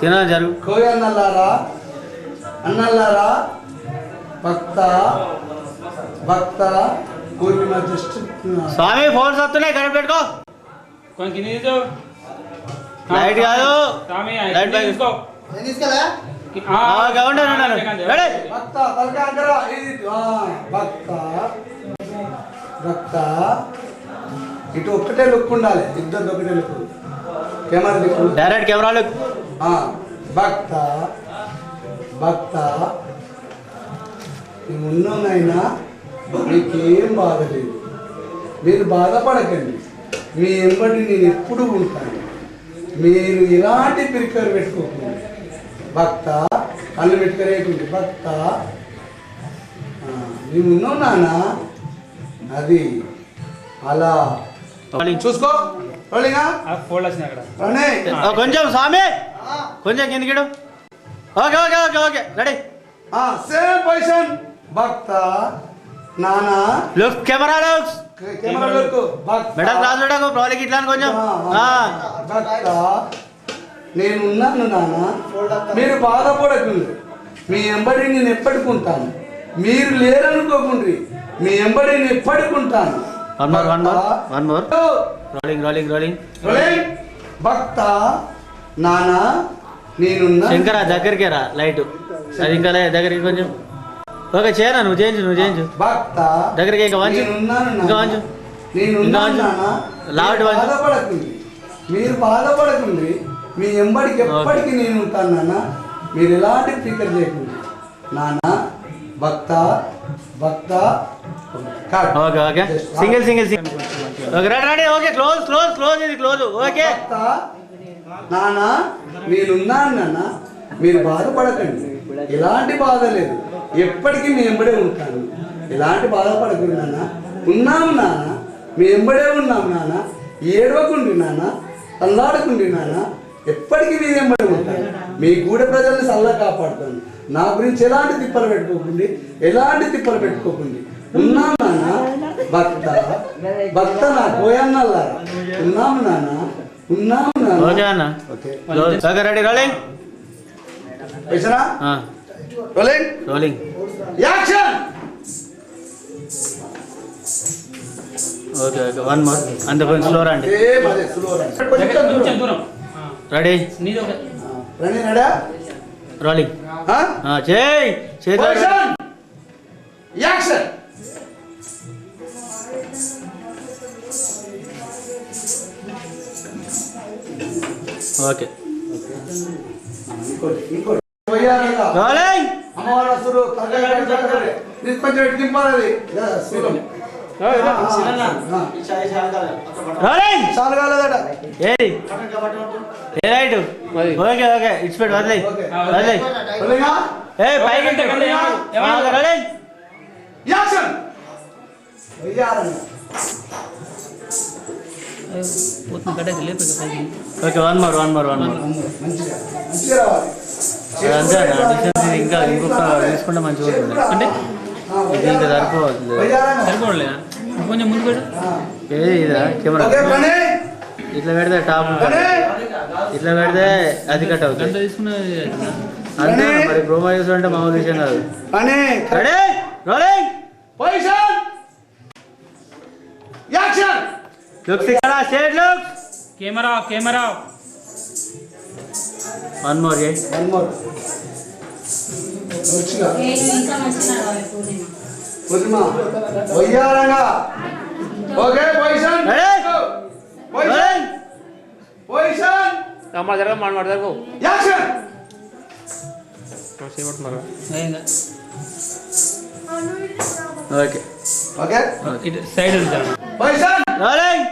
Cinema జరుగు. కోయన్నలారా, అన్నలారా, భక్త భక్త పూర్ణిమ దృష్టి స్వామి phones వస్తున్నాయి, కరెక్ట్ పెట్టుకో. లైట్ కాదు, లైట్ బ్యాగ్ తీసుకో. భక్త తలకాంకరా భక్త భక్త ఇటు ఒక్కటే లుక్ ఉండాలి, ఇద్దరు ఒకటే look, camera look, direct camera look. భక్త భక్త ఉన్నైనా మీకేం బాధ లేదు, మీరు బాధపడకండి, మీ ఎంబడి నేను ఎప్పుడు ఉంటాను, మీరు ఎలాంటి పిరికలు పెట్టుకోకండి. భక్త కళ్ళు పెట్టుకరేయండి. భక్త నేను ఉన్నావు నాన్న, అది అలా చూసుకో. కొంచెం స్వామి కొంచెం కిందికిడు. Okay okay okay okay ready. Same position. భక్త నానా look camera looks, camera look. మెడల్ క్లాస్ పెట్టకు ప్రాబ్లం ఇట్లా కొంచెం. భక్త నేనున్నాను నాన్న, మీరు బాధపడకండి, మీ ఎంబడి నేను ఎప్పటికుంటాను, మీరు లేరనుకోకుండ్రి, మీ ఎంబడి నేను ఎప్పటికుంటాను. భక్త నానా నేనున్నా. శంకర దగ్గరికి రా, లైట్ అది ఇంకా దగ్గరికి కొంచెం. ఓకే చేయరా, నువ్వు చేయించు. భక్త దగ్గరికి ఇంకా వంచు, ఇంకా వంచు, లావుటి వంచు. బాధపడకండి, మీరు బాధపడకండి, మీ ఎంబడికి ఎప్పటికీ నేను ఉంటాను నాన్న, మీరు ఎలాంటి ఫికర్ చేయకండి నాన్న. భక్త భక్త okay okay single okay ready. Okay close ఇది క్లోజ్. ఓకే నాన్న నేనున్నాను నాన్న, మీరు బాధపడకండి, ఎలాంటి బాధ లేదు, ఎప్పటికీ మీ ఎంబడే ఉంటాను, ఎలాంటి బాధపడకండి నాన్న. ఉన్నాము నాన్న, మీ ఎంబడే ఉన్నాము నాన్న, ఏడవకుండి నాన్న, అల్లాడకుండి నాన్న, ఎప్పటికీ మీ ఎంబడే ఉంటాను, మీ గూడ ప్రజల్ని చల్లగా కాపాడుతాను, నా గురించి ఎలాంటి తిప్పలు పెట్టుకోకండి. ఉన్నాము నాన్న. భక్త భక్త నా కోయన్నల్లారా, ఉన్నాము నాన్న, ఉన్నాము నాన్న. Okay ready. Rolling rolling action. Okay one more. అంత కొంచెం స్లో రండి. Ready rolling. యాక్షన్. ఓకే అమ్మవారు కొంచెం దింపాలి. చాలు కాలేదట. ఓకే ఓకే ఇచ్చిపెట్టు వదిలేయ్. Okay one more. అంతే ఇంకా ఇంకొక తీసుకుంటే మంచిగా ఉంటుంది. అంటే ఇది ఇంకా సరిపోవట్లేదు. కొంచెం ముందు పెట్టు. ఇదా కెమెరా ఇట్లా పెడితే టాప్, ఇట్లా పెడితే అది కట్ అవుతుంది. అంతే మరి ప్రోమో చేస్తుంటే మామూలు విషయం కాదు. Ready rolling action. లుక్స్ ఇక్కడ straight look. Camera one more. వయ్యారంగా. Okay position. Action. Okay okay side position. Rolling